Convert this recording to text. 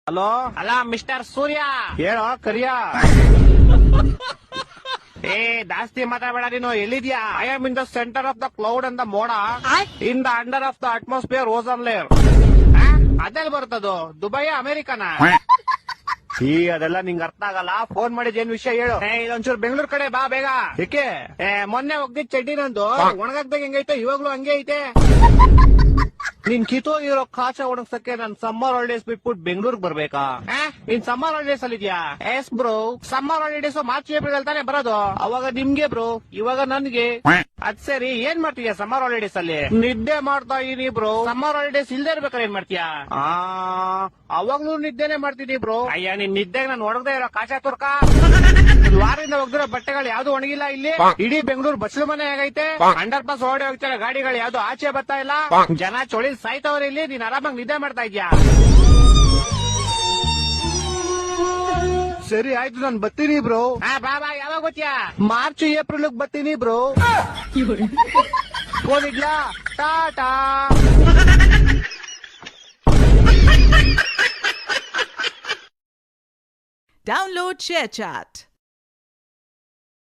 Hello ಅಲ್ಲ mister ಸೂರ್ಯ. ಹೇಳೋ ಕರಿಯ. ಏ ಜಾಸ್ತಿ ಮಾತಾಡಬೇಡ ನೀನು. ಎಲ್ಲಿದ್ಯಾ? I am in the centre of the cloud and the ಮೋಡ, in the under of the atmosphere ozone layer. ಅದೆಲ್ಲಿ ಬರ್ತದು? ದುಬೈ ಅಮೆರಿಕನ? ಈ ಅದೆಲ್ಲ ನಿಂಗ್ ಅರ್ಥ ಆಗಲ್ಲ. ಫೋನ್ ಮಾಡಿದ್ ಏನ್ ವಿಷಯ ಹೇಳು. ಇದೊಂಚೂರು ಬೆಂಗಳೂರು ಕಡೆ ಬಾ ಬೇಗ. ಏಕೆ? ಮೊನ್ನೆ ಹೋಗ್ದಿದ್ ಚಡ್ಡಿ ನಂದು ಒಣಗಾಕ್ದಾಗ ಹೆಂಗೈತೆ ಇವಾಗ್ಲೂ ಹಂಗೆ ಐತೆ. ನಿನ್ ಕಿತ್ತೋಗಿರೋ ಕಾಚ ಒಣಗ್ಸಕ್ಕೆ ನಾನ್ ಸಮ್ಮರ್ ಹಾಲಿಡೇಸ್ ಬಿಟ್ಬಿಟ್ಟು ಬೆಂಗಳೂರಿಗೆ ಬರ್ಬೇಕಾ? ನೀನ್ ಸಮ್ಮರ್ ಹಾಲಿಡೇಸ್ ಅಲ್ಲಿ ಇದ್ಯಾ? S bro. Summer holidays March April ಅಲ್ಲಿ ತಾನೇ ಬರೋದು. ಅವಾಗ ನಿಮ್ಗೆ ಬ್ರೋ, ಇವಾಗ ನನ್ಗೆ. ಅದ್ ಸರಿ, ಏನ್ ಮಾಡ್ತೀಯ ಸಮ್ಮರ್ ಹಾಲಿಡೇಸ್ ಅಲ್ಲಿ? ನಿದ್ದೆ ಮಾಡ್ತಾ ಇದೀನಿ ಬ್ರೋ. ಸಮ್ಮರ್ ಹಾಲಿಡೇಸ್ ಇಲ್ದೇ ಇರ್ಬೇಕಾದ್ರೆ ಏನ್ ಮಾಡ್ತೀಯಾ? ಅವಾಗ್ಲೂ ನಿದ್ದೆನೆ ಮಾಡ್ತಿದೀನಿ ಬ್ರೋ. ಅಯ್ಯ, ನಿನ್ ನಿದ್ದೆಗೆ ನಾನು ಒಣಗದೆ ಇರೋ ಕಾಚ ತುರ್ಕ. ವಾರದಿಂದ ಒಗ್ದಿರೋ ಬಟ್ಟೆಗಳು ಯಾವ್ದು ಒಣಗಿಲ್ಲ ಇಲ್ಲಿ. ಇಡೀ ಬೆಂಗಳೂರು ಬಸ್ಲು ಮನೆ ಆಗೈತೆ. ಅಂಡರ್ ಪಾಸ್ ಓಡಿ ಹೋಗ್ತಾರೆ ಗಾಡಿಗಳು, ಯಾವ್ದು ಆಚೆ ಬರ್ತಾ ಇಲ್ಲ. ಜನ ಚೊಳಿ ಸಾಯ್ತವ್ರೆ ಇಲ್ಲಿ. ನೀನ್ ಆರಾಮಾಗಿ ನಿದ್ದೆ ಮಾಡ್ತಾ ಇದ್ಯಾ? ಸರಿ ಆಯ್ತು, ನಾನ್ ಬರ್ತೀನಿ ಬ್ರೋ. ಬಾ ಬಾ. ಯಾವಾಗ ಗೊತ್ತ್ಯಾ? ಮಾರ್ಚ್ ಏಪ್ರಿಲ್ ಬರ್ತೀನಿ ಬ್ರೋ. ಫೋನ್ ಇಡ್ಲಾ? ಟಾಟಾ. Download ShareChat.